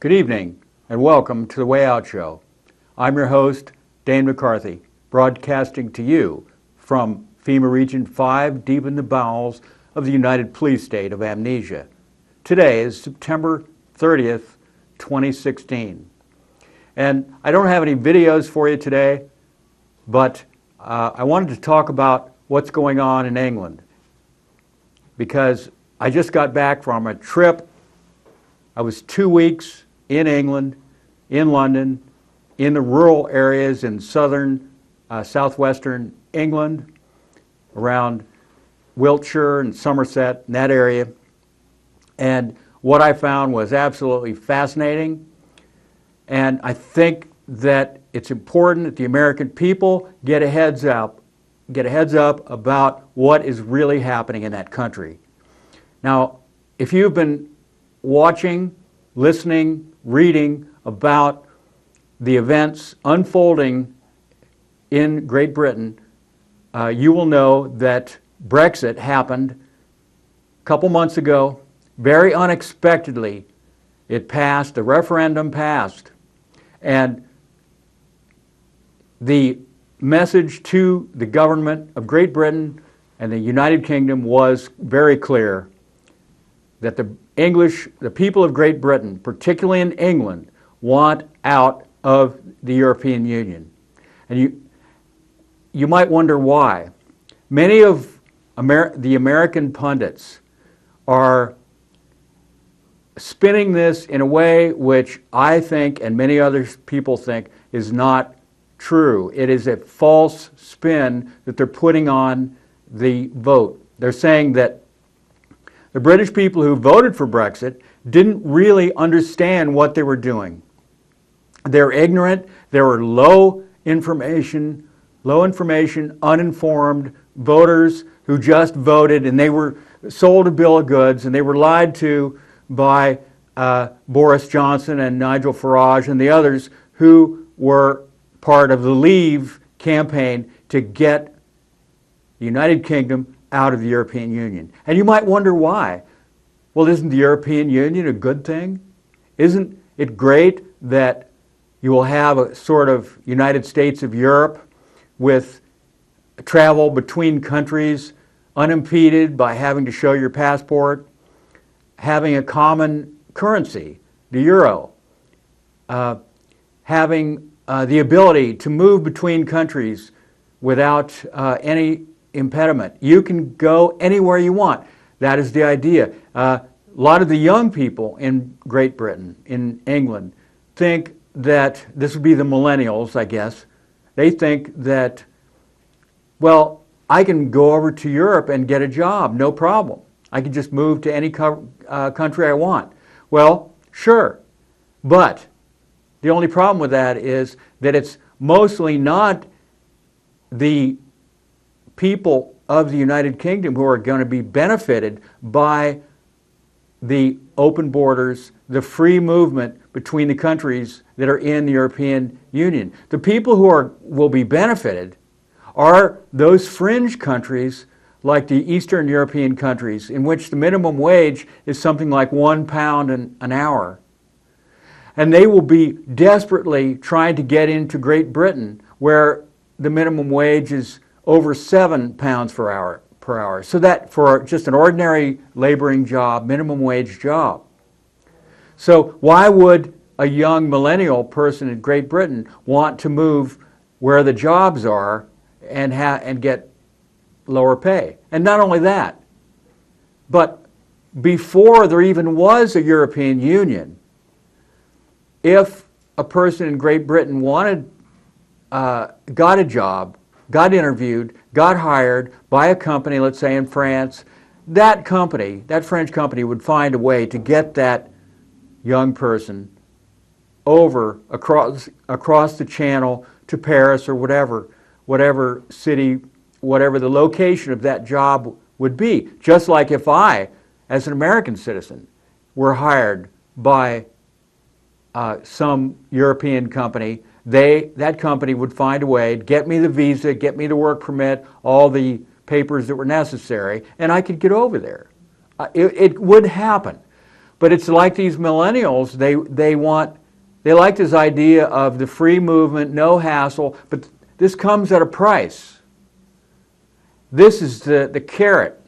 Good evening and welcome to the Way Out Show. I'm your host, Dane McCarthy, broadcasting to you from FEMA Region 5 deep in the bowels of the United Police State of Amnesia. Today is September 30th, 2016. And I don't have any videos for you today, but I wanted to talk about what's going on in England because I just got back from a trip. I was 2 weeks in England, in London, in the rural areas in southwestern England, around Wiltshire and Somerset, in that area. And what I found was absolutely fascinating. And I think that it's important that the American people get a heads up about what is really happening in that country. Now, if you've been watching, listening, reading about the events unfolding in Great Britain, you will know that BREXIT happened a couple months ago. Very unexpectedly, it passed, the referendum passed, and the message to the government of Great Britain and the United Kingdom was very clear that the people of Great Britain, particularly in England, want out of the European Union. And you might wonder why. Many of the American pundits are spinning this in a way which I think, and many other people think, is not true. It is a false spin that they're putting on the vote. They're saying that the British people who voted for Brexit didn't really understand what they were doing. They're ignorant, they were low information, uninformed voters who just voted, and they were sold a bill of goods, and they were lied to by Boris Johnson and Nigel Farage and the others who were part of the Leave campaign to get the United Kingdom out of the European Union. And you might wonder why. Well, isn't the European Union a good thing? Isn't it great that you will have a sort of United States of Europe with travel between countries unimpeded by having to show your passport, having a common currency, the euro, having the ability to move between countries without any impediment. You can go anywhere you want. That is the idea. A lot of the young people in Great Britain, in England, think that this would be the millennials, I guess. They think that, well, I can go over to Europe and get a job, no problem. I can just move to any country I want. Well, sure, but the only problem with that is that it's mostly not the people of the United Kingdom who are going to be benefited by the open borders, the free movement between the countries that are in the European Union. The people who will be benefited are those fringe countries like the Eastern European countries in which the minimum wage is something like £1 an hour. And they will be desperately trying to get into Great Britain where the minimum wage is over £7 per hour. So that for just an ordinary laboring job, minimum wage job. So why would a young millennial person in Great Britain want to move where the jobs are and get lower pay? And not only that, but before there even was a European Union, if a person in Great Britain got a job, got interviewed, got hired by a company, let's say in France, that French company would find a way to get that young person over across the channel to Paris or whatever city, whatever the location of that job would be. Just like if I, as an American citizen, were hired by some European company, that company would find a way to get me the visa, get me the work permit, all the papers that were necessary, and I could get over there. It would happen. But it's like these millennials, they like this idea of the free movement, no hassle, but this comes at a price. This is the carrot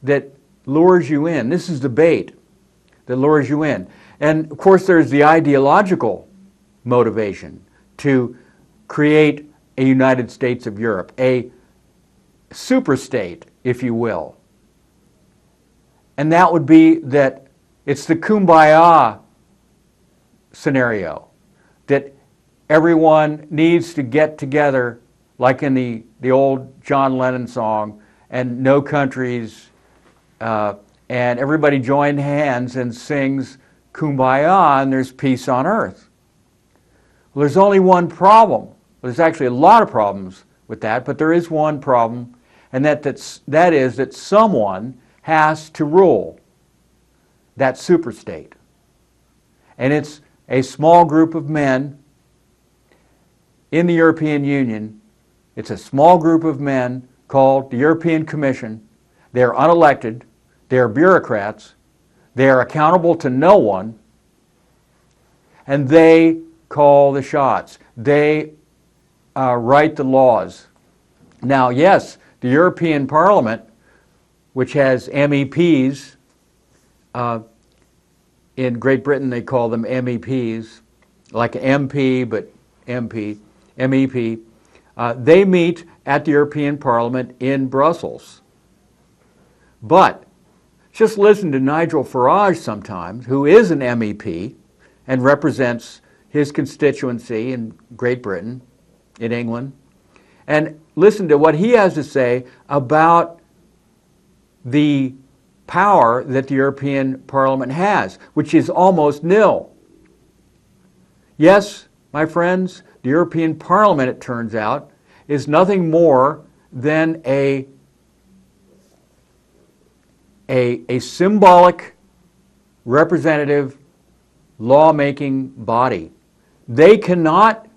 that lures you in. This is the bait that lures you in. And of course there's the ideological motivation to create a United States of Europe, a superstate, if you will. And that would be that it's the kumbaya scenario, that everyone needs to get together like in the old John Lennon song, and no countries, and everybody joins hands and sings kumbaya, and there's peace on earth. Well, there's only one problem. There's actually a lot of problems with that, but there is one problem, and that is that someone has to rule that superstate. And it's a small group of men in the European Union. It's a small group of men called the European Commission. They're unelected. They're bureaucrats. They are accountable to no one. And they call the shots. They write the laws. Now, yes, the European Parliament, which has MEPs, in Great Britain they call them MEPs, like MP, but MEP. They meet at the European Parliament in Brussels. But just listen to Nigel Farage sometimes, who is an MEP and represents his constituency in Great Britain, in England, and listen to what he has to say about the power that the European Parliament has, which is almost nil. Yes, my friends, the European Parliament, it turns out, is nothing more than a symbolic, representative, lawmaking body. They cannot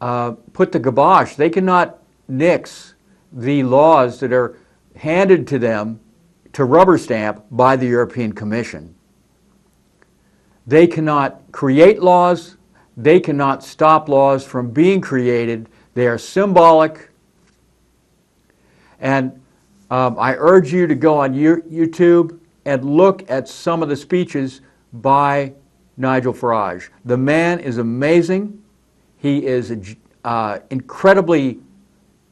put the kibosh, they cannot nix the laws that are handed to them to rubber stamp by the European Commission. They cannot create laws, they cannot stop laws from being created. They are symbolic. And I urge you to go on YouTube and look at some of the speeches by Nigel Farage. The man is amazing. He is incredibly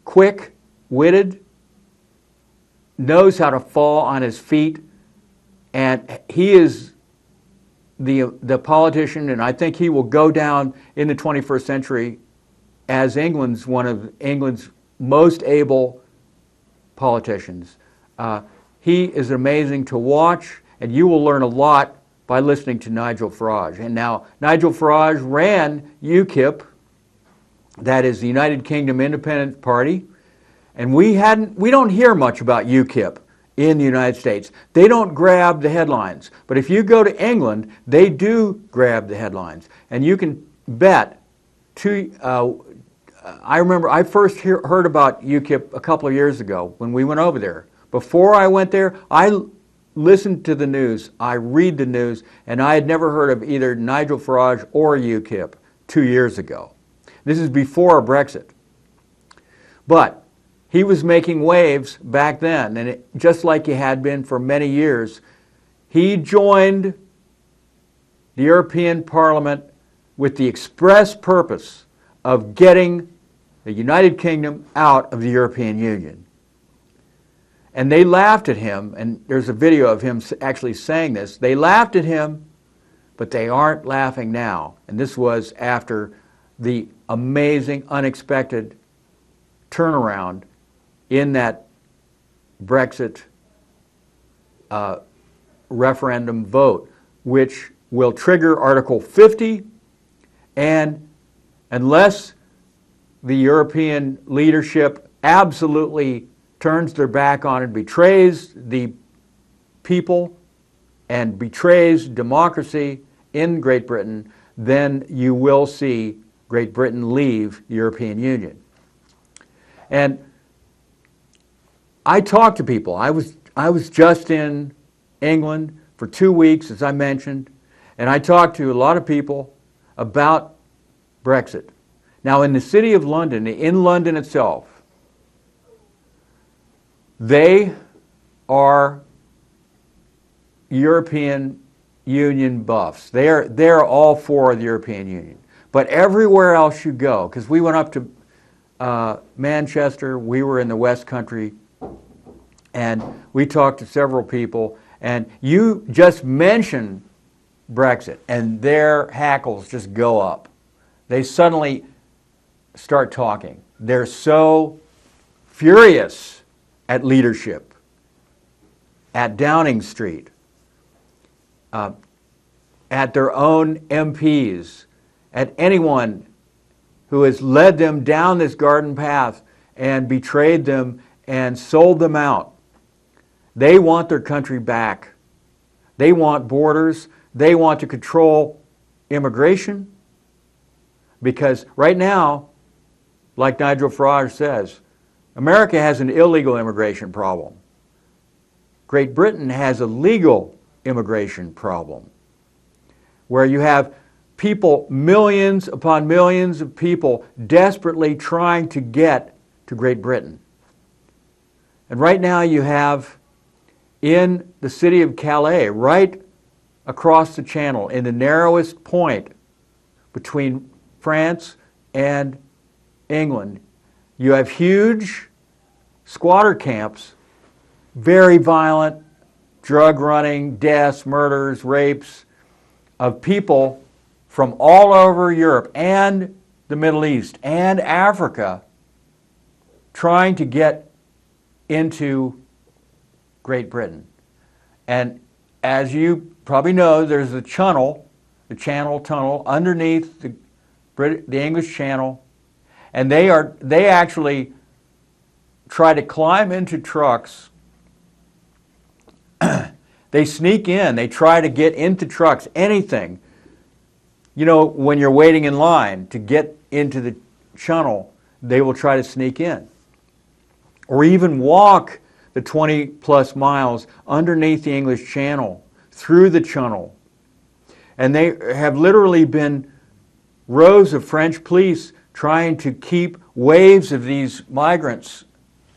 quick-witted, knows how to fall on his feet, and he is the politician, and I think he will go down in the 21st century as one of England's most able politicians. He is amazing to watch, and you will learn a lot by listening to Nigel Farage. And now, Nigel Farage ran UKIP, that is the United Kingdom Independent Party, and we don't hear much about UKIP in the United States. They don't grab the headlines. But if you go to England, they do grab the headlines. And you can bet, I remember I first heard about UKIP a couple of years ago when we went over there. Before I went there, I listened to the news, I read the news, and I had never heard of either Nigel Farage or UKIP 2 years ago. This is before Brexit. But he was making waves back then, and just like he had been for many years, he joined the European Parliament with the express purpose of getting the United Kingdom out of the European Union. And they laughed at him, and there's a video of him actually saying this. They laughed at him, but they aren't laughing now. And this was after the amazing, unexpected turnaround in that Brexit referendum vote, which will trigger Article 50, and unless the European leadership absolutely turns their back on and betrays the people and betrays democracy in Great Britain, then you will see Great Britain leave the European Union. And I talk to people. I was just in England for 2 weeks, as I mentioned, and I talked to a lot of people about Brexit. Now, in the city of London, in London itself, they are European Union buffs. They're all for the European Union. But everywhere else you go, because we went up to Manchester, we were in the West Country, and we talked to several people, and you just mention Brexit, and their hackles just go up. They suddenly start talking. They're so furious at leadership, at Downing Street, at their own MPs, at anyone who has led them down this garden path and betrayed them and sold them out. They want their country back. They want borders. They want to control immigration, because right now, like Nigel Farage says, America has an illegal immigration problem. Great Britain has a legal immigration problem, where you have people, millions upon millions of people, desperately trying to get to Great Britain. And right now you have in the city of Calais, right across the channel, in the narrowest point between France and England, you have huge squatter camps, very violent, drug running, deaths, murders, rapes of people from all over Europe and the Middle East and Africa trying to get into Great Britain. And as you probably know, there's the Channel Tunnel underneath the English Channel, and they actually try to climb into trucks. They sneak in, they try to get into trucks, anything. You know, when you're waiting in line to get into the channel, they will try to sneak in. Or even walk the 20 plus miles underneath the English Channel, through the Channel. And they have literally been rows of French police trying to keep waves of these migrants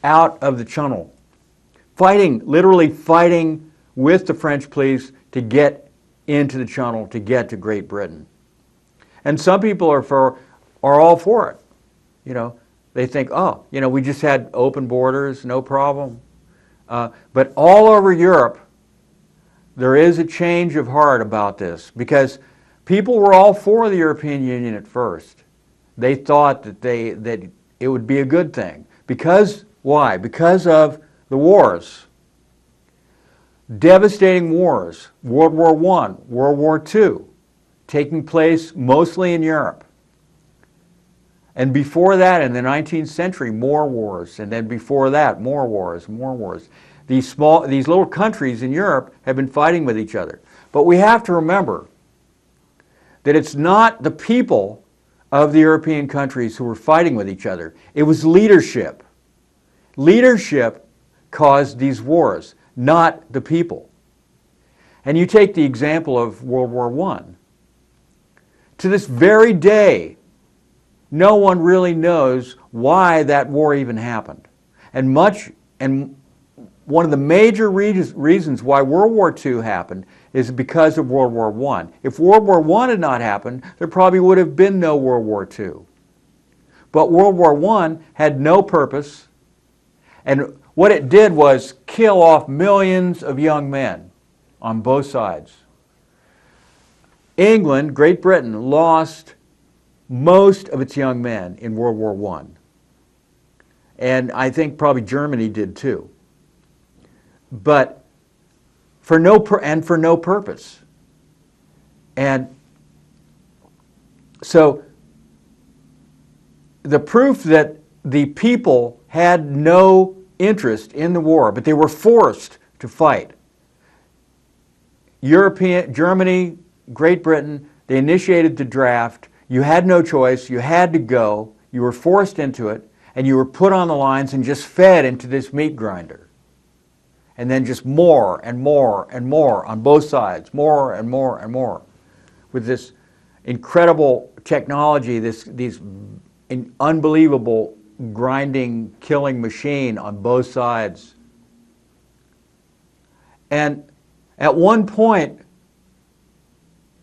out of the Channel. Literally fighting with the French police to get into the Channel, to get to Great Britain. And some people are all for it. You know, they think, oh, you know, we just had open borders, no problem. But all over Europe, there is a change of heart about this, because people were all for the European Union at first. They thought that it would be a good thing. Because, why? Because of the wars. Devastating wars. World War I, World War II, taking place mostly in Europe. And before that, in the 19th century, more wars. And then before that, more wars, more wars. These little countries in Europe have been fighting with each other. But we have to remember that it's not the people of the European countries who were fighting with each other. It was leadership. Leadership caused these wars, not the people. And you take the example of World War I. To this very day, no one really knows why that war even happened. And one of the major reasons why World War II happened is because of World War I. If World War I had not happened, there probably would have been no World War II. But World War I had no purpose, and what it did was kill off millions of young men on both sides. England, Great Britain, lost most of its young men in World War I. And I think probably Germany did too. But for no purpose. And so the proof that the people had no interest in the war, but they were forced to fight. Germany, Great Britain, they initiated the draft. You had no choice. You had to go. You were forced into it, and you were put on the lines and just fed into this meat grinder. And then just more and more and more on both sides, more and more and more. With this incredible technology, these unbelievable grinding, killing machine on both sides. And at one point,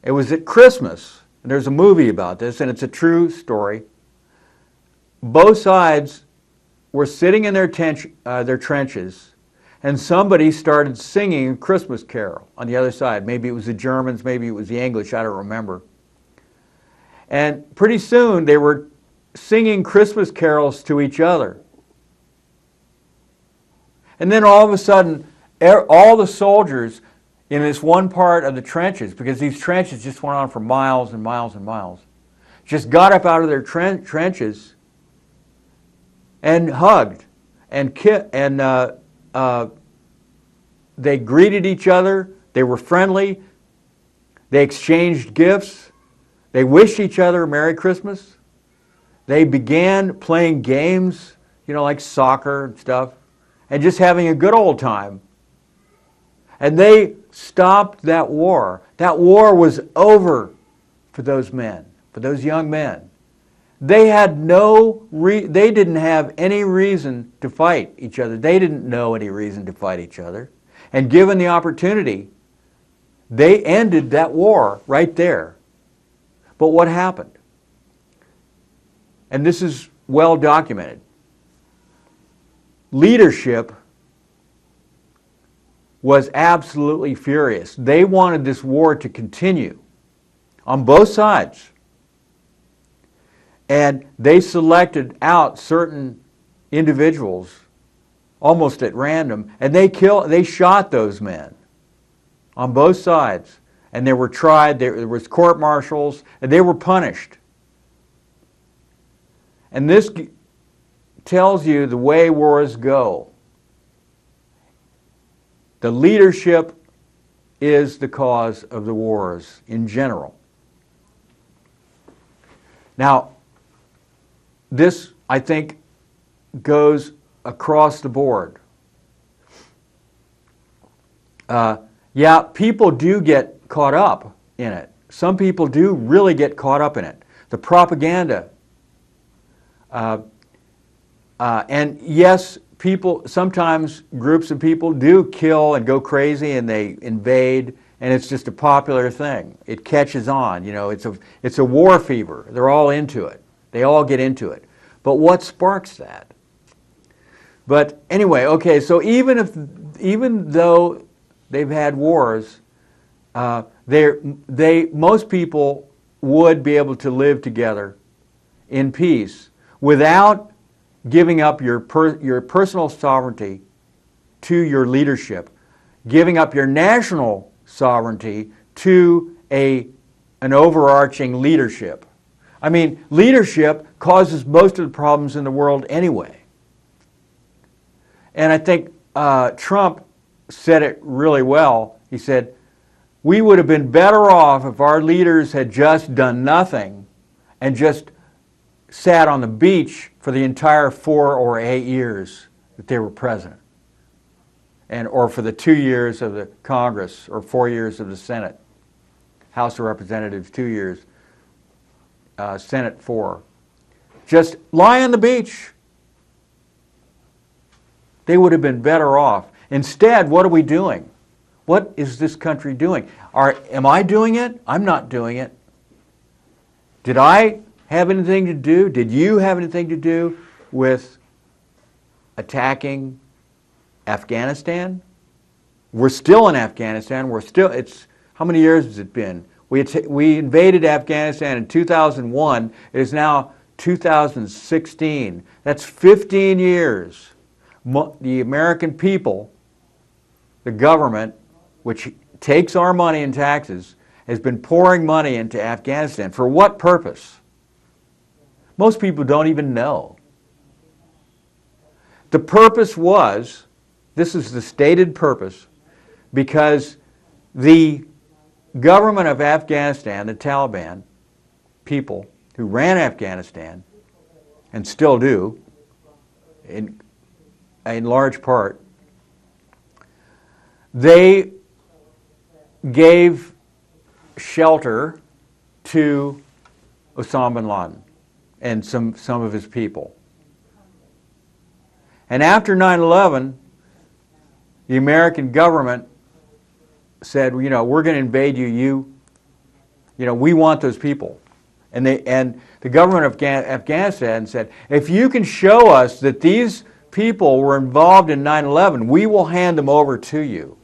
it was at Christmas, and there's a movie about this, and it's a true story. Both sides were sitting in their trenches, and somebody started singing a Christmas carol on the other side. Maybe it was the Germans, maybe it was the English, I don't remember. And pretty soon they were singing Christmas carols to each other. And then all of a sudden, all the soldiers in this one part of the trenches, because these trenches just went on for miles and miles and miles, just got up out of their trenches and hugged and they greeted each other. They were friendly. They exchanged gifts. They wished each other a Merry Christmas. They began playing games, you know, like soccer and stuff, and just having a good old time. And they stopped that war. That war was over for those men, for those young men. They had they didn't have any reason to fight each other. They didn't know any reason to fight each other. And given the opportunity, they ended that war right there. But what happened? And this is well documented. Leadership was absolutely furious. They wanted this war to continue on both sides. And they selected out certain individuals almost at random, and they shot those men on both sides. And they were tried, there was court-martials, and they were punished. And this tells you the way wars go. The leadership is the cause of the wars in general. Now, this, I think, goes across the board. Yeah, people do get caught up in it. Some people do really get caught up in it. The propaganda. And yes, sometimes groups of people do kill and go crazy and they invade, and it's just a popular thing. It catches on, you know, it's a war fever. They're all into it. They all get into it. But what sparks that? But anyway, okay, so even though they've had wars, most people would be able to live together in peace without giving up your personal sovereignty to your leadership, giving up your national sovereignty to an overarching leadership. I mean, leadership causes most of the problems in the world anyway. And I think Trump said it really well. He said, we would have been better off if our leaders had just done nothing and just sat on the beach for the entire 4 or 8 years that they were president, or for the 2 years of the Congress, or 4 years of the Senate. House of Representatives, 2 years. Senate, 4. Just lie on the beach. They would have been better off. Instead, what are we doing? What is this country doing? Am I doing it? I'm not doing it. Did I have anything to do? Did you have anything to do with attacking Afghanistan? We're still in Afghanistan. How many years has it been? We invaded Afghanistan in 2001. It is now 2016. That's 15 years. The American people, the government, which takes our money in taxes, has been pouring money into Afghanistan. For what purpose? Most people don't even know. The purpose was, this is the stated purpose, because the government of Afghanistan, the Taliban people who ran Afghanistan, and still do, in large part, they gave shelter to Osama bin Laden and some of his people. And after 9/11, the American government said, you know, we're going to invade you. You know, we want those people. And the government of Afghanistan said, if you can show us that these people were involved in 9/11, we will hand them over to you.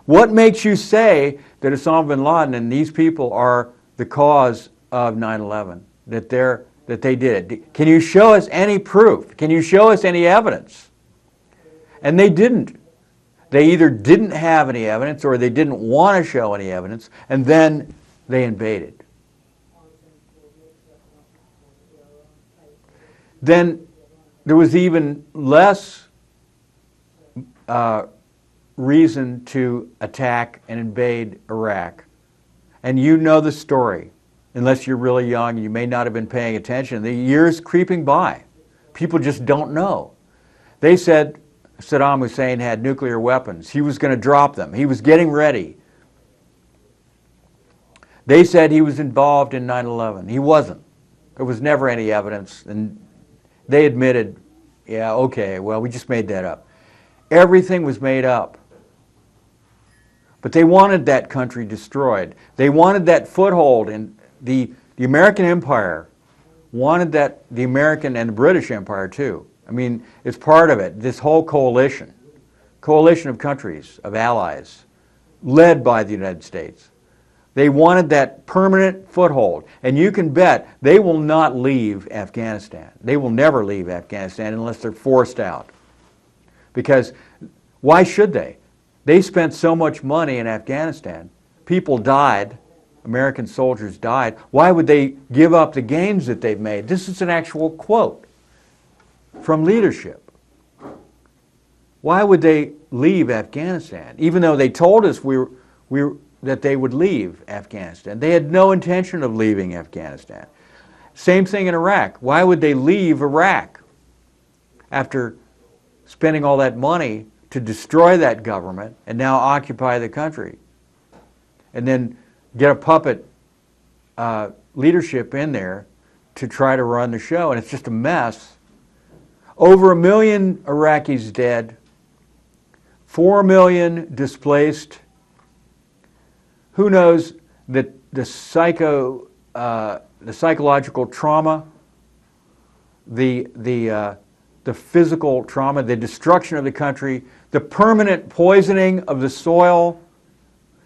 What makes you say that Osama bin Laden and these people are the cause of 9/11, that they did it? Can you show us any proof? Can you show us any evidence? And they didn't. They either didn't have any evidence or they didn't want to show any evidence, and then they invaded. Then there was even less reason to attack and invade Iraq. And you know the story. Unless you're really young, you may not have been paying attention. The years creeping by. People just don't know. They said Saddam Hussein had nuclear weapons. He was going to drop them. He was getting ready. They said he was involved in 9/11. He wasn't. There was never any evidence. And they admitted, yeah, okay, well, we just made that up. Everything was made up. But they wanted that country destroyed. They wanted that foothold in the American Empire, wanted that, the American and the British Empire too. I mean, it's part of it, this whole coalition of countries, of allies, led by the United States. They wanted that permanent foothold. And you can bet they will not leave Afghanistan. They will never leave Afghanistan unless they're forced out. Because why should they? They spent so much money in Afghanistan. People died. American soldiers died. Why would they give up the gains that they've made? This is an actual quote from leadership. Why would they leave Afghanistan? Even though they told us that they would leave Afghanistan. They had no intention of leaving Afghanistan. Same thing in Iraq. Why would they leave Iraq after spending all that money to destroy that government and now occupy the country? And then get a puppet leadership in there to try to run the show. And it's just a mess. Over 1 million Iraqis dead, 4 million displaced. Who knows that the psychological trauma, the physical trauma, the destruction of the country, the permanent poisoning of the soil.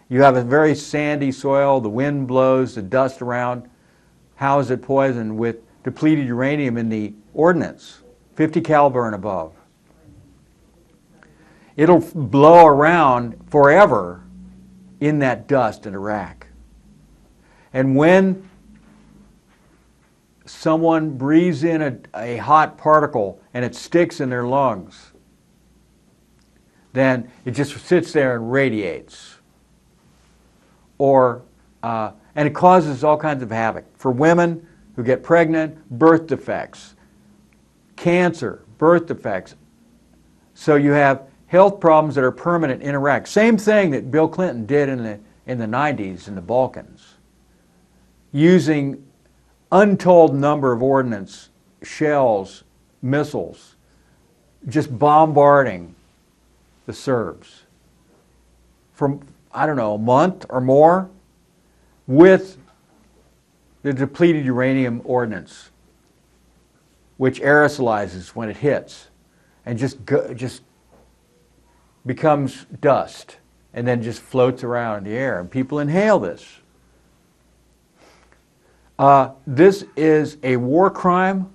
You have a very sandy soil, the wind blows, the dust around. How is it poisoned? With depleted uranium in the ordnance, 50 caliber and above. It'll blow around forever in that dust in Iraq. And when someone breathes in a hot particle and it sticks in their lungs, then it just sits there and radiates. And it causes all kinds of havoc for women who get pregnant, birth defects, cancer, birth defects. So you have health problems that are permanent in Iraq. Same thing that Bill Clinton did in the 90s in the Balkans, using untold number of ordnance, shells, missiles, just bombarding the Serbs for, I don't know, a month or more with the depleted uranium ordnance, which aerosolizes when it hits and just becomes dust and then just floats around in the air, and people inhale this. This is a war crime.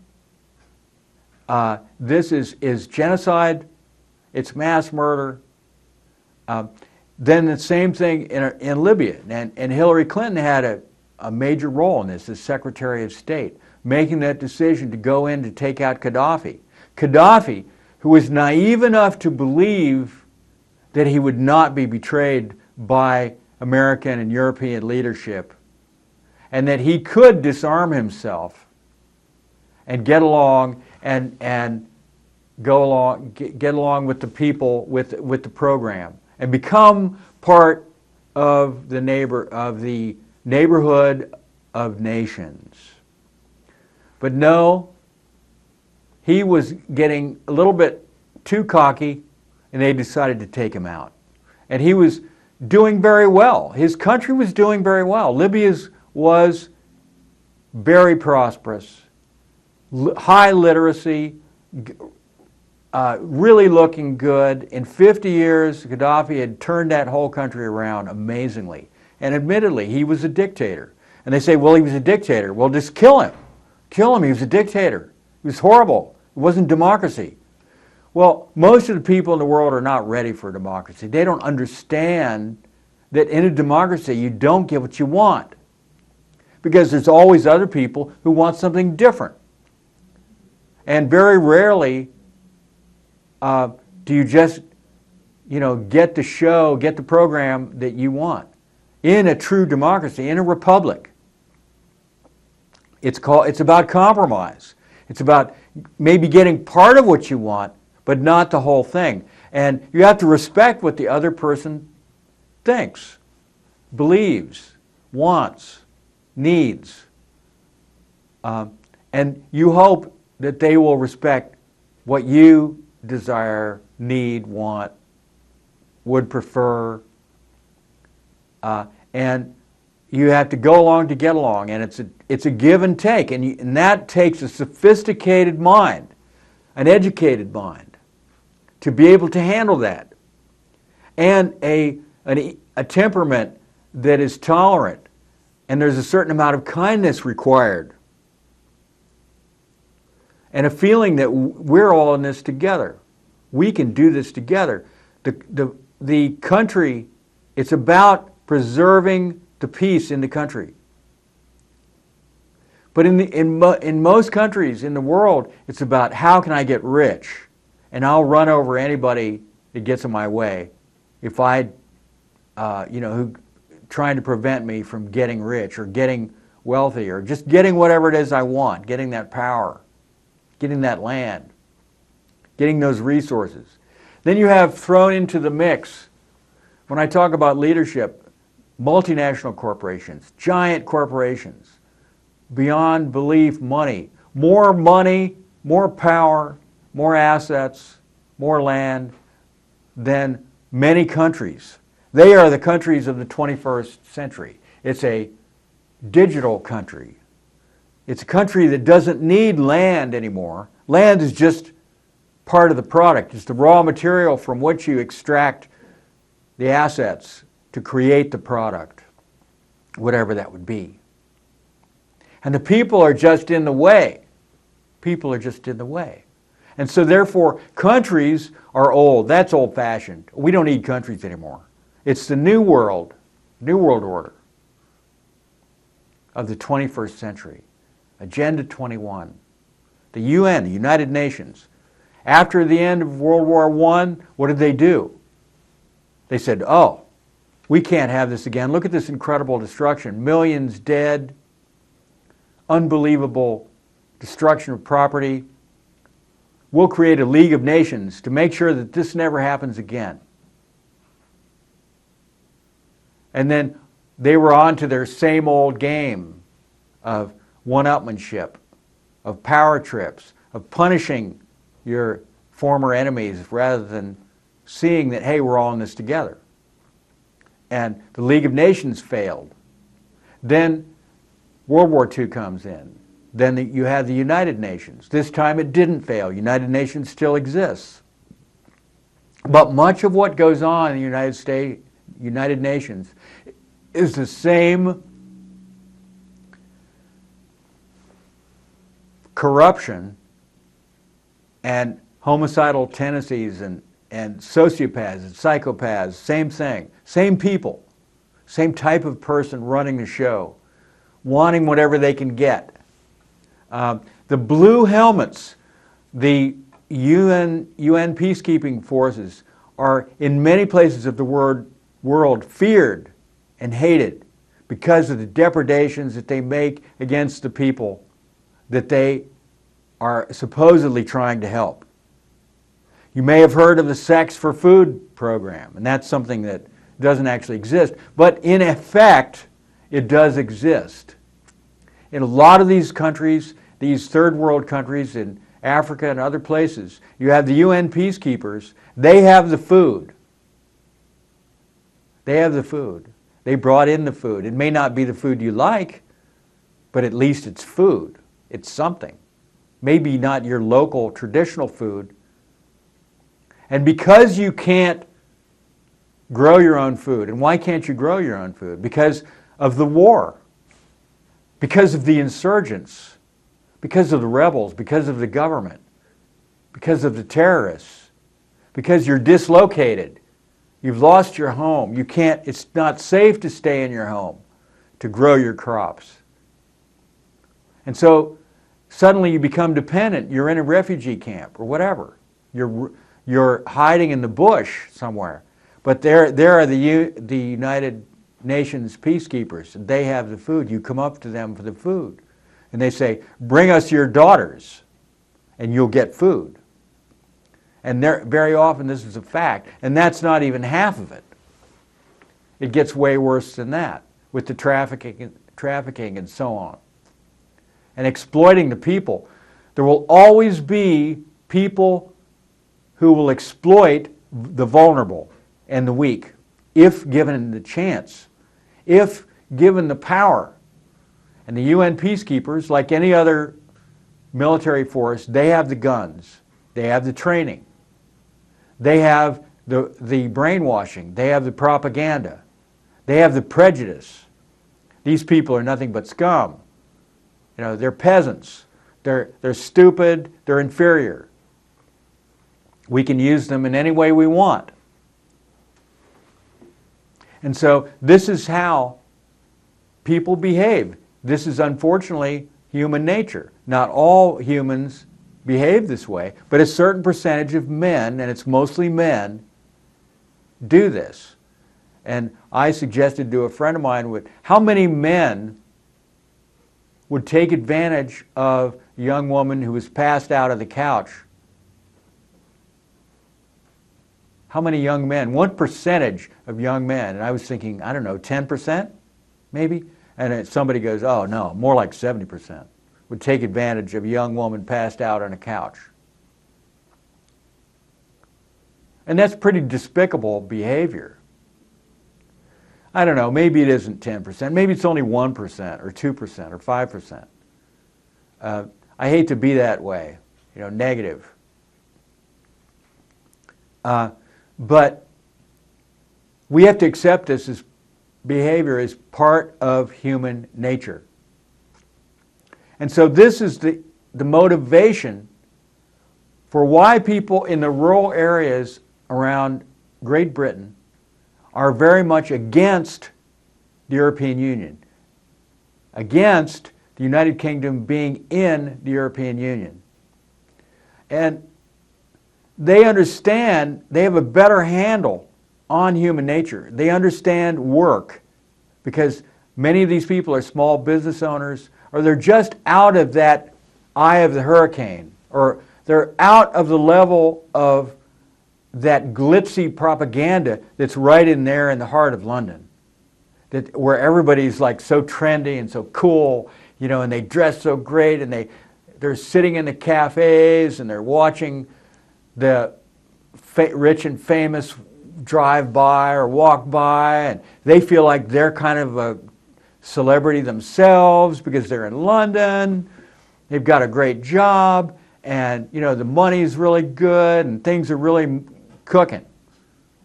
This is genocide. It's mass murder. Then the same thing in Libya, and Hillary Clinton had a major role in this as Secretary of State, making that decision to go in to take out Gaddafi. Gaddafi, who was naive enough to believe that he would not be betrayed by American and European leadership, and that he could disarm himself and get along and go along, get along with the people, with the program, and become part of the neighborhood of nations. But no, he was getting a little bit too cocky, and they decided to take him out. And he was doing very well. His country was doing very well. Libya's was very prosperous, high literacy, really looking good. In 50 years, Gaddafi had turned that whole country around amazingly. And admittedly, he was a dictator. And they say, well, he was a dictator. Well, just kill him. Kill him. He was a dictator. He was horrible. It wasn't democracy. Well, most of the people in the world are not ready for democracy. They don't understand that in a democracy, you don't get what you want, because there's always other people who want something different. And very rarely do you just, get the show, get the program that you want. In a true democracy, in a republic, it's about compromise. It's about maybe getting part of what you want, but not the whole thing. And you have to respect what the other person thinks, believes, wants, needs. And you hope that they will respect what you desire, need, want, would prefer. And you have to go along to get along. And it's a give and take. And that takes a sophisticated mind, an educated mind, to be able to handle that. And a temperament that is tolerant. And there's a certain amount of kindness required. And a feeling that we're all in this together. We can do this together. The country, it's about preserving the peace in the country. But in most countries in the world, it's about how can I get rich? And I'll run over anybody that gets in my way if who trying to prevent me from getting rich or getting wealthy or just getting whatever it is I want, getting that power, getting that land, getting those resources. Then you have thrown into the mix, when I talk about leadership, multinational corporations, giant corporations, beyond belief money, more power, more assets, more land than many countries. They are the countries of the 21st century. It's a digital country. It's a country that doesn't need land anymore. Land is just part of the product. It's the raw material from which you extract the assets to create the product, whatever that would be. And the people are just in the way. People are just in the way. And so therefore, countries are old. That's old-fashioned. We don't need countries anymore. It's the new world order of the 21st century. Agenda 21. The UN, the United Nations. After the end of World War I, what did they do? They said, oh, we can't have this again. Look at this incredible destruction. Millions dead, unbelievable destruction of property. We'll create a League of Nations to make sure that this never happens again. And then they were on to their same old game of one-upmanship, of power trips, of punishing your former enemies rather than seeing that, hey, we're all in this together. And the League of Nations failed. Then World War II comes in. Then you have the United Nations. This time it didn't fail. United Nations still exists. But much of what goes on in the United Nations is the same corruption and homicidal tendencies and sociopaths and psychopaths, same thing, same people, same type of person running the show, wanting whatever they can get. The blue helmets, the UN peacekeeping forces, are in many places of the world feared and hated because of the depredations that they make against the people that they are supposedly trying to help. You may have heard of the Sex for Food program, and that's something that doesn't actually exist, but in effect, it does exist. In a lot of these countries, these third world countries in Africa and other places, you have the UN peacekeepers. They have the food. They have the food. They brought in the food. It may not be the food you like, but at least it's food. It's something. Maybe not your local traditional food. And because you can't grow your own food, and why can't you grow your own food? Because of the war, because of the insurgents, because of the rebels, because of the government, because of the terrorists, because you're dislocated. You've lost your home. You can't, it's not safe to stay in your home to grow your crops. And so suddenly you become dependent. You're in a refugee camp or whatever. You're hiding in the bush somewhere. But there are the United Nations peacekeepers, and they have the food. You come up to them for the food. And they say, bring us your daughters, and you'll get food. And very often this is a fact, and that's not even half of it. It gets way worse than that, with the trafficking and so on. And exploiting the people. There will always be people who will exploit the vulnerable and the weak, if given the chance, if given the power. And the UN peacekeepers, like any other military force, they have the guns, they have the training, they have the brainwashing, they have the propaganda, they have the prejudice. These people are nothing but scum. You know, they're peasants, they're stupid, they're inferior. We can use them in any way we want. And so this is how people behave. This is unfortunately human nature. Not all humans behave this way, but a certain percentage of men, and it's mostly men, do this. And I suggested to a friend of mine, how many men would take advantage of a young woman who was passed out of the couch? How many young men? What percentage of young men? And I was thinking, I don't know, 10% maybe? And somebody goes, oh no, more like 70% would take advantage of a young woman passed out on a couch. And that's pretty despicable behavior. I don't know, maybe it isn't 10%, maybe it's only 1% or 2% or 5%. I hate to be that way, you know, negative. But we have to accept this as behavior as part of human nature. And so this is the motivation for why people in the rural areas around Great Britain are very much against the European Union, against the United Kingdom being in the European Union. And they understand, they have a better handle on human nature. They understand work, because many of these people are small business owners, or they're just out of that eye of the hurricane, or they're out of the level of that glitzy propaganda that's right in there in the heart of London, where everybody's like so trendy and so cool, you know, and they dress so great, and they're sitting in the cafes and they're watching the rich and famous drive by or walk by, and they feel like they're kind of a celebrity themselves because they're in London, they've got a great job, and you know, the money's really good and things are really cooking,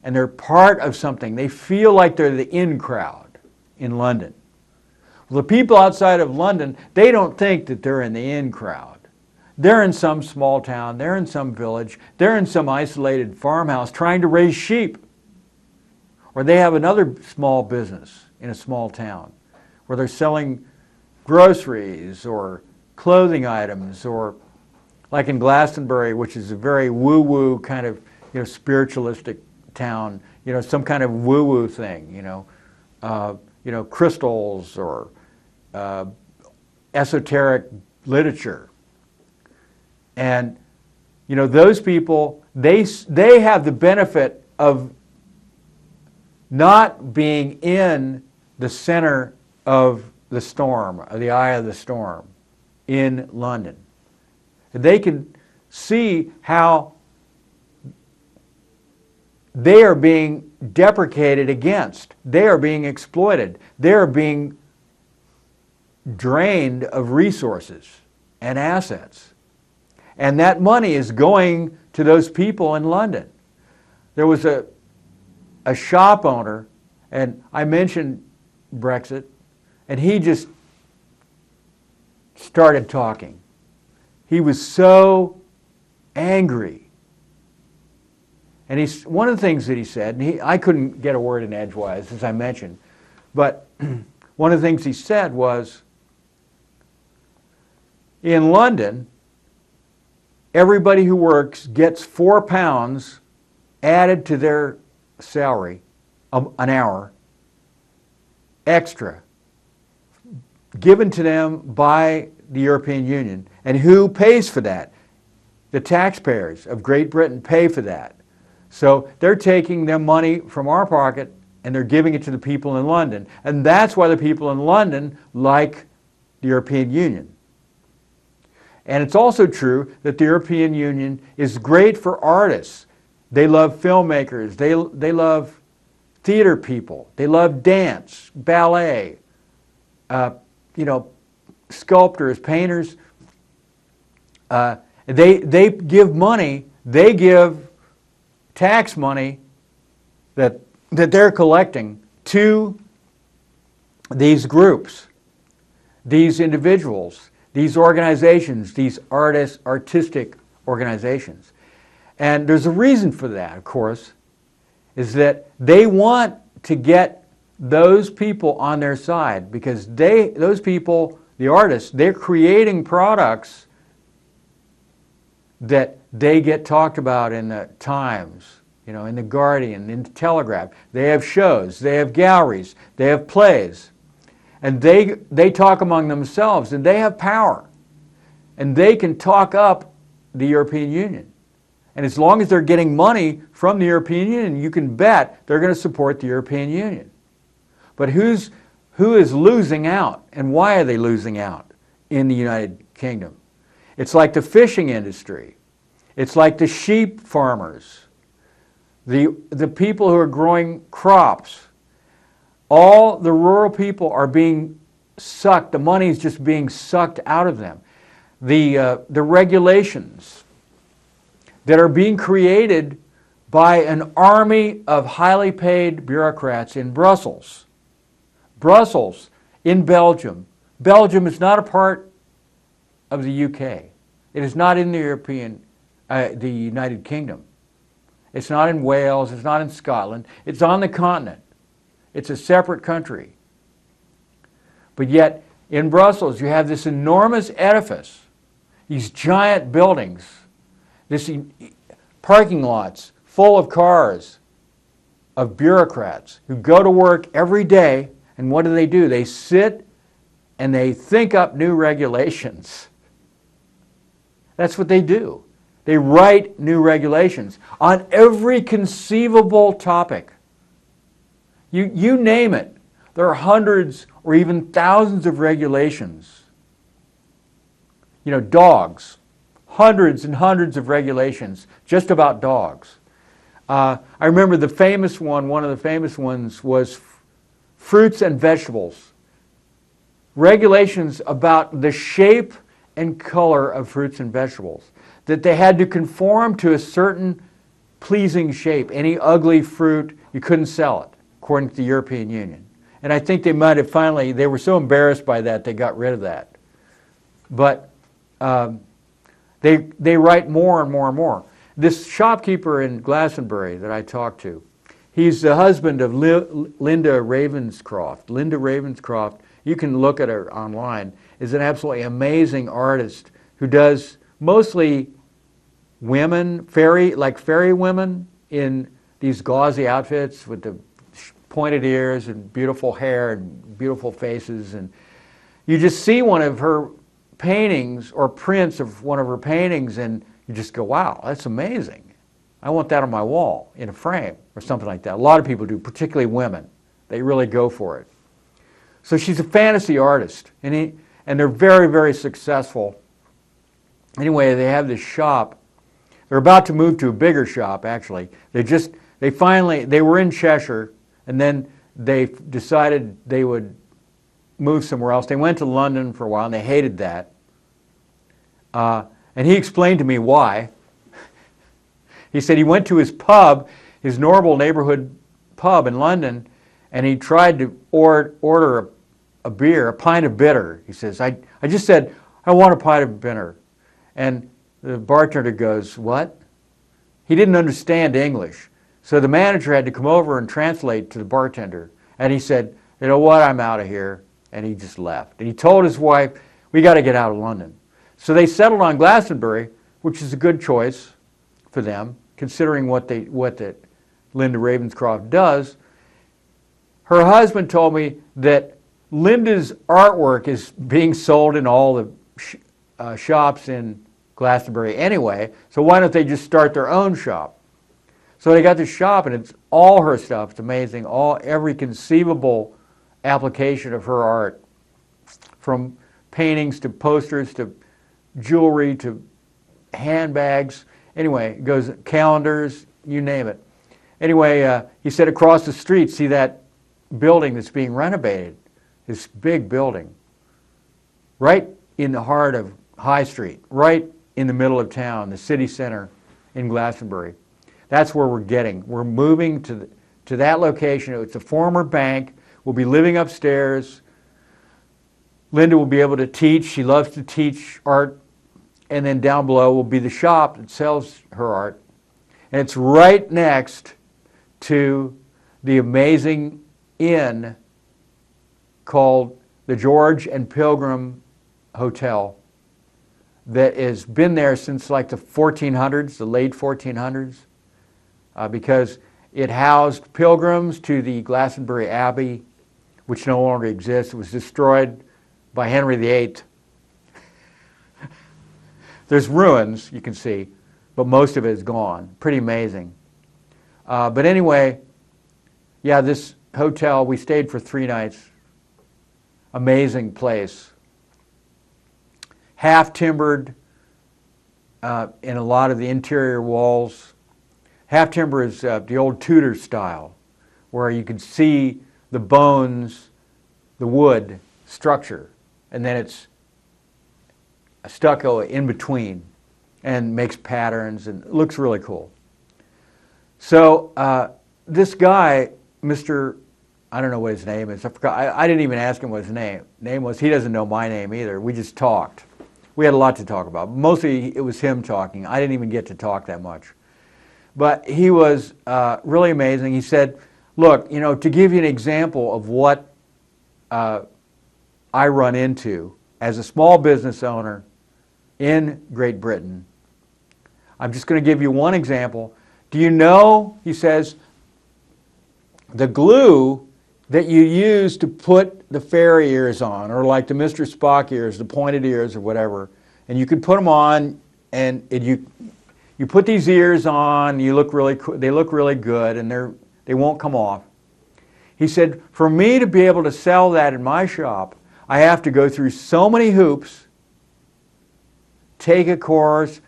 and they're part of something. They feel like they're the in crowd in London. Well, the people outside of London, they don't think that they're in the in crowd. They're in some small town, they're in some village, they're in some isolated farmhouse trying to raise sheep. Or they have another small business in a small town where they're selling groceries or clothing items, or like in Glastonbury, which is a very woo-woo kind of, you know, spiritualistic town, you know, some kind of woo-woo thing, you know, crystals or esoteric literature. And You know, those people, they have the benefit of not being in the center of the storm, or the eye of the storm in London. They can see how they are being deprecated against. They are being exploited. They are being drained of resources and assets. And that money is going to those people in London. There was a shop owner, and I mentioned Brexit, and he just started talking. He was so angry. And one of the things that he said, and I couldn't get a word in edgewise, as I mentioned, but one of the things he said was, in London, everybody who works gets £4 added to their salary an hour, extra, given to them by the European Union. And who pays for that? The taxpayers of Great Britain pay for that. So they're taking their money from our pocket and they're giving it to the people in London. And that's why the people in London like the European Union. And it's also true that the European Union is great for artists. They love filmmakers. They love theater people. They love dance, ballet, sculptors, painters. They give money. They give tax money that they're collecting to these groups, these individuals, these organizations, these artistic organizations. And there's a reason for that, of course, is that they want to get those people on their side because those people, the artists, they're creating products that they get talked about in the Times, in the Guardian, in the Telegraph. They have shows, they have galleries, they have plays. And they talk among themselves, and they have power. And they can talk up the European Union. And as long as they're getting money from the European Union, you can bet they're going to support the European Union. But who is losing out, and why are they losing out in the United Kingdom? It's like the fishing industry. It's like the sheep farmers, the people who are growing crops. All the rural people are being sucked. The money is just being sucked out of them. The regulations that are being created by an army of highly paid bureaucrats in Brussels. Brussels, in Belgium. Belgium is not a part of the UK. It is not in the United Kingdom. It's not in Wales. It's not in Scotland. It's on the continent. It's a separate country. But yet, in Brussels, you have this enormous edifice, these giant buildings, this parking lots full of cars, of bureaucrats who go to work every day, and what do? They sit and they think up new regulations. That's what they do. They write new regulations on every conceivable topic. You name it. There are hundreds or even thousands of regulations. Dogs. Hundreds and hundreds of regulations just about dogs. I remember the famous one of the famous ones was fruits and vegetables. Regulations about the shape and color of fruits and vegetables. That they had to conform to a certain pleasing shape. Any ugly fruit, you couldn't sell it, according to the European Union. And I think they might have they were so embarrassed by that, they got rid of that. But they write more and more and more. This shopkeeper in Glastonbury that I talked to, he's the husband of Linda Ravenscroft. Linda Ravenscroft, you can look at her online, is an absolutely amazing artist who does mostly women, fairy women in these gauzy outfits with the pointed ears and beautiful hair and beautiful faces. And you just see one of her paintings or prints of one of her paintings and you just go, wow, that's amazing. I want that on my wall in a frame or something like that. A lot of people do, particularly women. They really go for it. So she's a fantasy artist, and they're very, very successful. Anyway, they have this shop. They're about to move to a bigger shop, actually. They were in Cheshire, and then they decided they would move somewhere else. They went to London for a while, and they hated that. And he explained to me why. He said he went to his pub, his normal neighborhood pub in London, and he tried to order a beer, a pint of bitter. He says, I just said, I want a pint of bitter. And the bartender goes, what? He didn't understand English. So the manager had to come over and translate to the bartender. And he said, you know what, I'm out of here. And he just left. And he told his wife, we got to get out of London. So they settled on Glastonbury, which is a good choice for them, considering what that Linda Ravenscroft does. Her husband told me that Linda's artwork is being sold in all the shops in Glastonbury anyway, so why don't they just start their own shop? So they got this shop, and it's all her stuff. It's amazing. Every conceivable application of her art, from paintings to posters to jewelry to handbags. Anyway, it goes calendars, you name it. Anyway, he said across the street, see that building that's being renovated, this big building, right in the heart of High Street, right in the middle of town, the city center in Glastonbury. That's where we're getting. We're moving to that location. It's a former bank. We'll be living upstairs. Linda will be able to teach. She loves to teach art. And then down below will be the shop that sells her art. And it's right next to the amazing inn called the George and Pilgrim Hotel that has been there since like the 1400s, the late 1400s, because it housed pilgrims to the Glastonbury Abbey, which no longer exists. It was destroyed by Henry VIII. There's ruins, you can see, but most of it is gone. Pretty amazing. But anyway, yeah, this hotel, we stayed for 3 nights. Amazing place. Half timbered in a lot of the interior walls. Half timber is the old Tudor style, where you can see the bones, the wood structure, and then it's a stucco in between and makes patterns, and it looks really cool. So this guy, Mr. I don't know what his name is. I forgot. I didn't even ask him what his name was. He doesn't know my name either. We just talked. We had a lot to talk about. Mostly it was him talking. I didn't even get to talk that much. But he was really amazing. He said, look, you know, to give you an example of what I run into as a small business owner in Great Britain, I'm just going to give you one example. Do you know, he says, the glue that you use to put the fairy ears on, or like the Mr. Spock ears, the pointed ears or whatever, and you can put them on, and you put these ears on, they look really good, and they won't come off. He said, for me to be able to sell that in my shop, I have to go through so many hoops, take a course,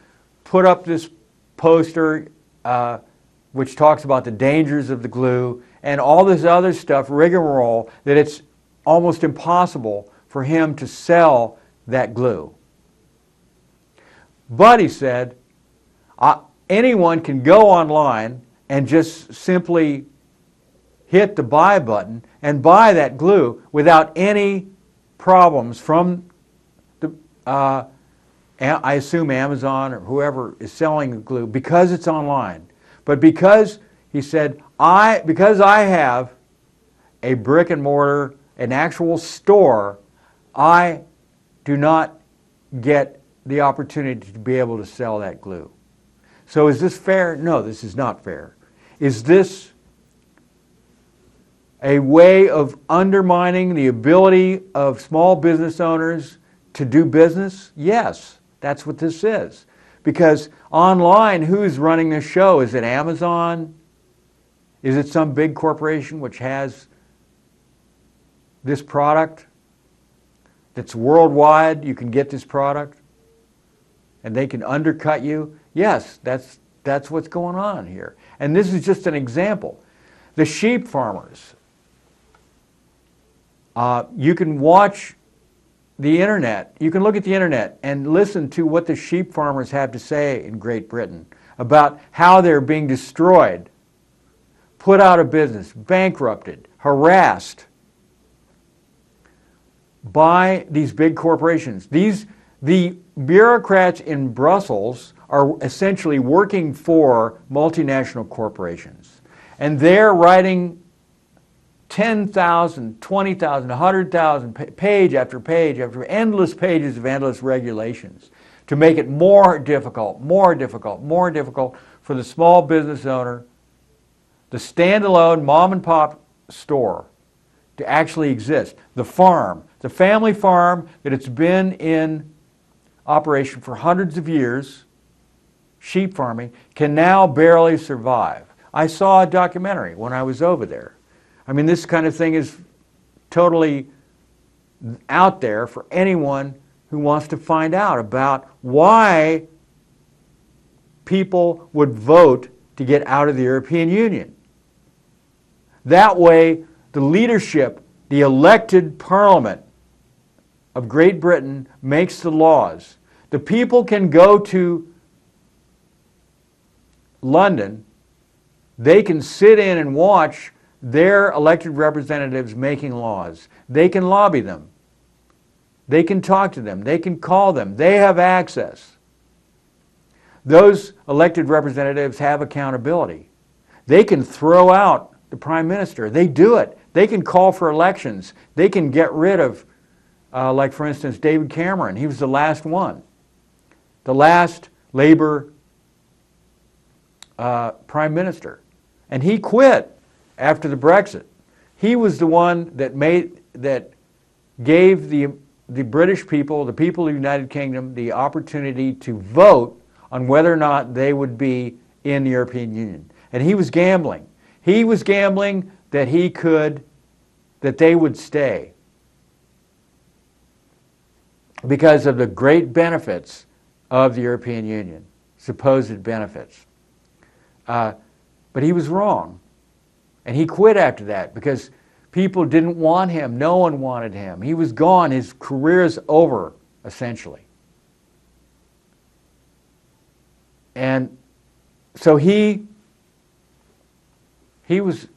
put up this poster which talks about the dangers of the glue, and all this other stuff, rigmarole, that it's almost impossible for him to sell that glue. But he said, anyone can go online and just simply hit the buy button and buy that glue without any problems from the, I assume Amazon or whoever is selling the glue, because it's online. But because, he said, because I have a brick and mortar, an actual store, I do not get the opportunity to be able to sell that glue. So is this fair? No, this is not fair. Is this a way of undermining the ability of small business owners to do business? Yes, that's what this is. Because online, who's running this show? Is it Amazon? Is it some big corporation which has this product that's worldwide? You can get this product and they can undercut you. Yes, that's what's going on here. And this is just an example. The sheep farmers. You can watch the internet. You can look at the internet and listen to what the sheep farmers have to say in Great Britain about how they're being destroyed, put out of business, bankrupted, harassed by these big corporations. The bureaucrats in Brussels are essentially working for multinational corporations. And they're writing 10,000, 20,000, 100,000, page after page after endless pages of endless regulations to make it more difficult for the small business owner, the standalone mom and pop store to actually exist. The farm, the family farm that it's been in operation for hundreds of years, sheep farming, can now barely survive. I saw a documentary when I was over there. I mean, this kind of thing is totally out there for anyone who wants to find out about why people would vote to get out of the European Union. That way, the leadership, the elected parliament of Great Britain makes the laws. The people can go to London, they can sit in and watch their elected representatives making laws. They can lobby them. They can talk to them. They can call them. They have access. Those elected representatives have accountability. They can throw out the prime minister. They do it. They can call for elections. They can get rid of, like for instance, David Cameron. He was the last one. The last Labour prime minister. And he quit after the BREXIT. He was the one that gave the British people, the people of the United Kingdom, the opportunity to vote on whether or not they would be in the European Union. And he was gambling. He was gambling that they would stay because of the great benefits of the European Union, supposed benefits. But he was wrong. And he quit after that because people didn't want him. No one wanted him. He was gone. His career's over, essentially. And so he was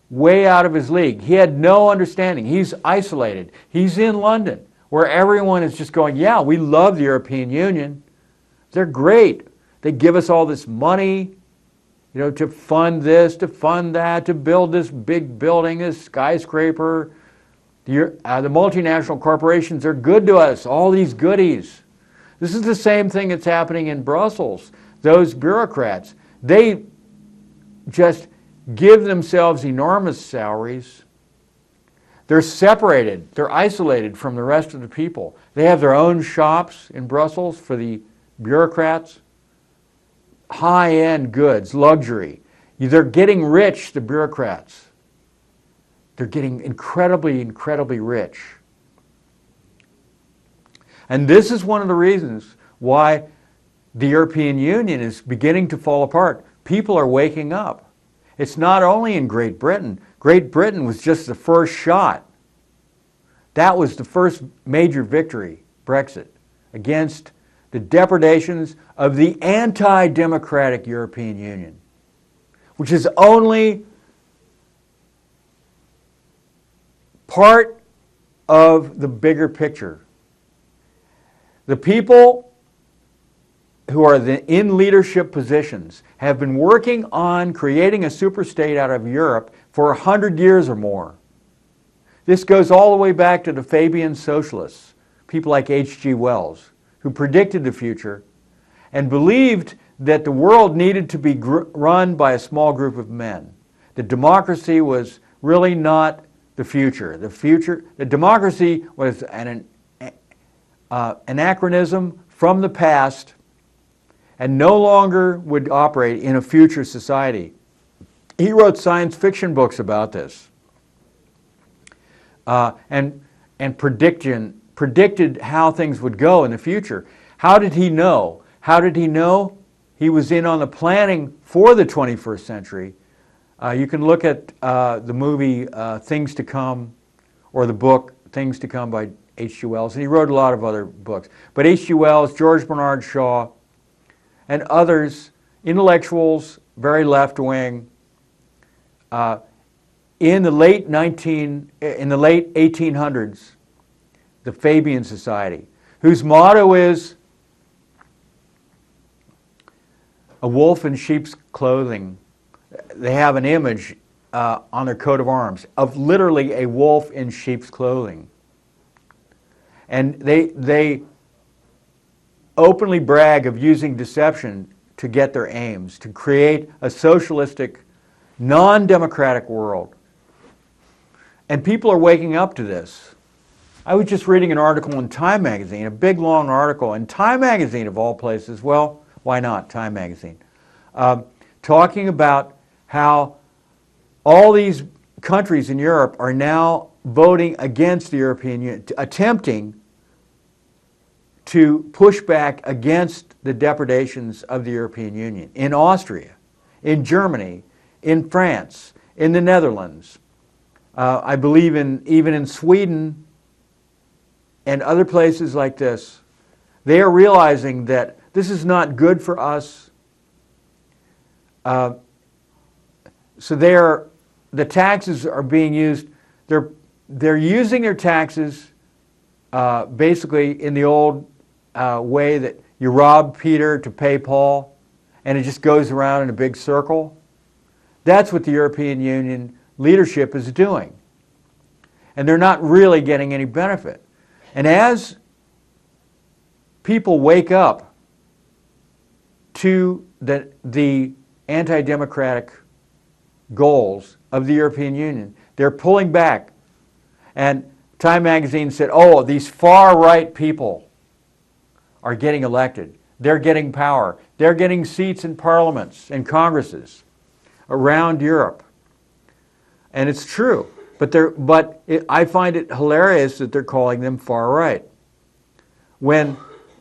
way out of his league. He had no understanding. He's isolated. He's in London, where everyone is just going, yeah, we love the European Union. They're great. They give us all this money, you know, to fund this, to fund that, to build this big building, this skyscraper. The multinational corporations are good to us, all these goodies. This is the same thing that's happening in Brussels. Those bureaucrats, they just give themselves enormous salaries. They're separated, they're isolated from the rest of the people. They have their own shops in Brussels for the bureaucrats. High-end goods, luxury. They're getting rich, the bureaucrats. They're getting incredibly, incredibly rich. And this is one of the reasons why the European Union is beginning to fall apart. People are waking up. It's not only in Great Britain. Great Britain was just the first shot. That was the first major victory, Brexit, against the depredations of the anti-democratic European Union, which is only part of the bigger picture. The people who are in leadership positions have been working on creating a superstate out of Europe for 100 years or more. This goes all the way back to the Fabian socialists, people like H.G. Wells, who predicted the future and believed that the world needed to be run by a small group of men. That democracy was really not the future. The democracy was an anachronism from the past and no longer would operate in a future society. He wrote science fiction books about this and predicted how things would go in the future. How did he know? How did he know? He was in on the planning for the 21st century. You can look at the movie Things to Come, or the book Things to Come by H.G. Wells, and he wrote a lot of other books. But H.G. Wells, George Bernard Shaw, and others, intellectuals, very left-wing, in the late 1800s, the Fabian Society, whose motto is a wolf in sheep's clothing. They have an image on their coat of arms of literally a wolf in sheep's clothing. And they openly brag of using deception to get their aims, to create a socialistic, non-democratic world. And people are waking up to this. I was just reading an article in Time magazine, a big long article in Time magazine of all places. Well, why not Time magazine? Talking about how all these countries in Europe are now voting against the European Union, attempting to push back against the depredations of the European Union. In Austria, in Germany, in France, in the Netherlands, I believe even in Sweden and other places like this, they are realizing that this is not good for us. So the taxes are being used. They're using their taxes basically in the old way that you rob Peter to pay Paul, and it just goes around in a big circle. That's what the European Union leadership is doing. And they're not really getting any benefit. And as people wake up to the anti-democratic goals of the European Union, they're pulling back. And Time magazine said, oh, these far-right people are getting elected. They're getting power. They're getting seats in parliaments and congresses around Europe. And it's true. I find it hilarious that they're calling them far-right, when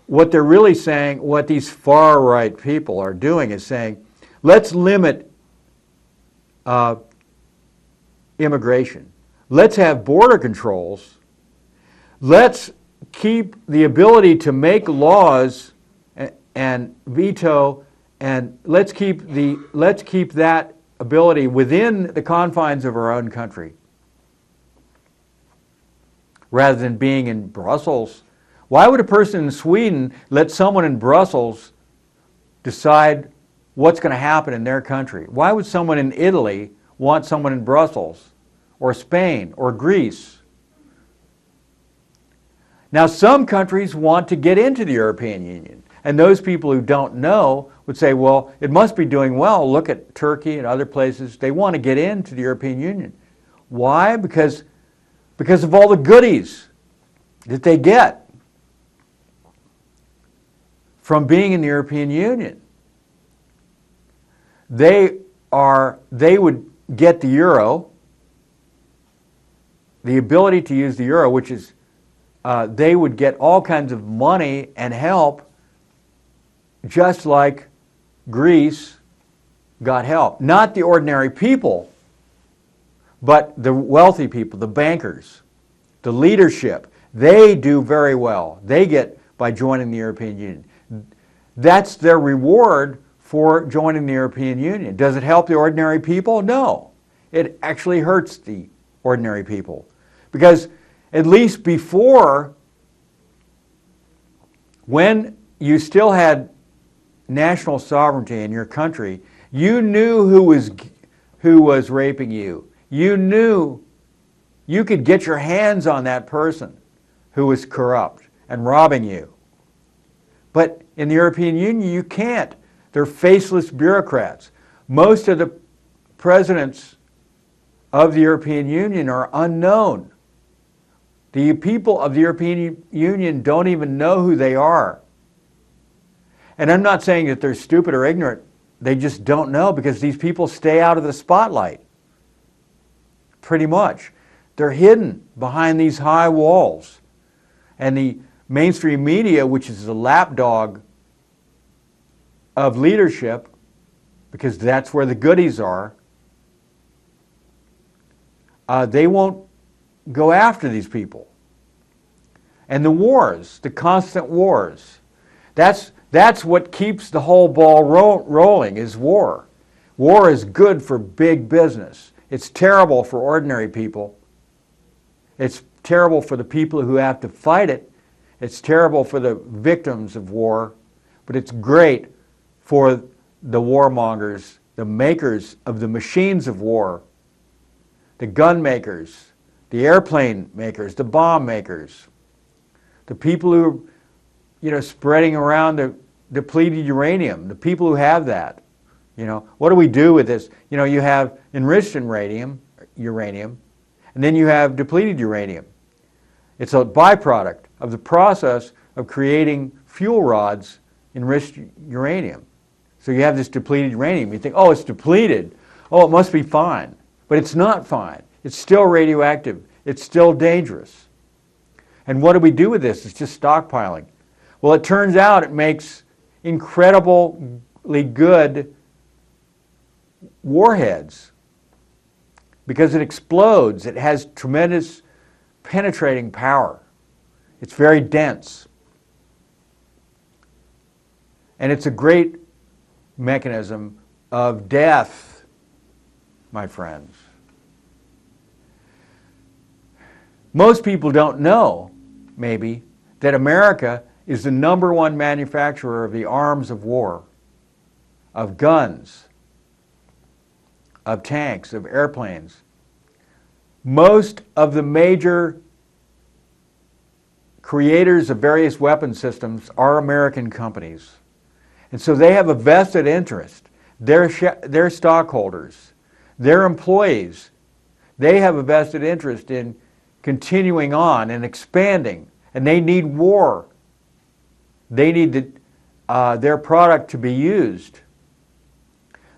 what they're really saying, what these far-right people are doing is saying, let's limit immigration. Let's have border controls. Let's keep the ability to make laws and veto, and let's keep that ability within the confines of our own country, rather than being in Brussels. Why would a person in Sweden let someone in Brussels decide what's going to happen in their country? Why would someone in Italy want someone in Brussels, or Spain, or Greece? Now, some countries want to get into the European Union, and those people who don't know would say, well, it must be doing well. Look at Turkey and other places. They want to get into the European Union. Why? Because of all the goodies that they get from being in the European Union. They would get the euro, the ability to use the euro, which is they would get all kinds of money and help, just like Greece got help. Not the ordinary people, but the wealthy people, the bankers, the leadership. They do very well. They get by joining the European Union. That's their reward for joining the European Union. Does it help the ordinary people? No. It actually hurts the ordinary people. Because at least before, when you still had national sovereignty in your country, you knew who was raping you. You knew you could get your hands on that person who was corrupt and robbing you. But in the European Union, you can't. They're faceless bureaucrats. Most of the presidents of the European Union are unknown. The people of the European Union don't even know who they are. And I'm not saying that they're stupid or ignorant. They just don't know because these people stay out of the spotlight. Pretty much. They're hidden behind these high walls. And the mainstream media, which is the lapdog of leadership, because that's where the goodies are, they won't go after these people. And the wars, the constant wars, that's what keeps the whole ball rolling, is war. War is good for big business. It's terrible for ordinary people. It's terrible for the people who have to fight it. It's terrible for the victims of war. But it's great for the warmongers, the makers of the machines of war, the gun makers, the airplane makers, the bomb makers, the people who are, spreading around the depleted uranium, the people who have that. What do we do with this? You have enriched uranium, and then you have depleted uranium. It's a byproduct of the process of creating fuel rods enriched uranium. So you have this depleted uranium. You think, oh, it's depleted. Oh, it must be fine. But it's not fine. It's still radioactive. It's still dangerous. And what do we do with this? It's just stockpiling. Well, it turns out it makes incredibly good warheads because it explodes. It has tremendous penetrating power. It's very dense. And it's a great mechanism of death, my friends. Most people don't know, maybe, that America is the #1 manufacturer of the arms of war, of guns, of tanks, of airplanes. Most of the major creators of various weapon systems are American companies. And so they have a vested interest. Their stockholders, their employees, they have a vested interest in continuing on and expanding. And they need war. They need their product to be used.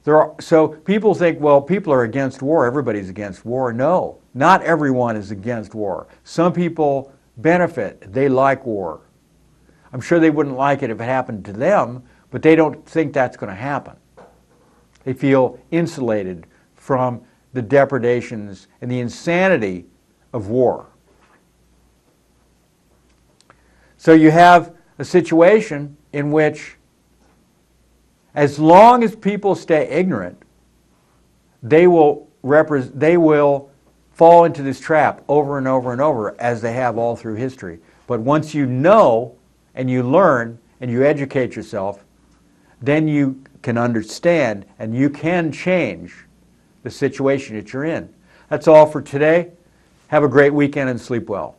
So people think, well, people are against war. Everybody's against war. No, not everyone is against war. Some people benefit. They like war. I'm sure they wouldn't like it if it happened to them, but they don't think that's going to happen. They feel insulated from the depredations and the insanity of war. So you have a situation in which, as long as people stay ignorant, they will fall into this trap over and over and over, as they have all through history. But once you know and you learn and you educate yourself, then you can understand and you can change the situation that you're in. That's all for today. Have a great weekend and sleep well.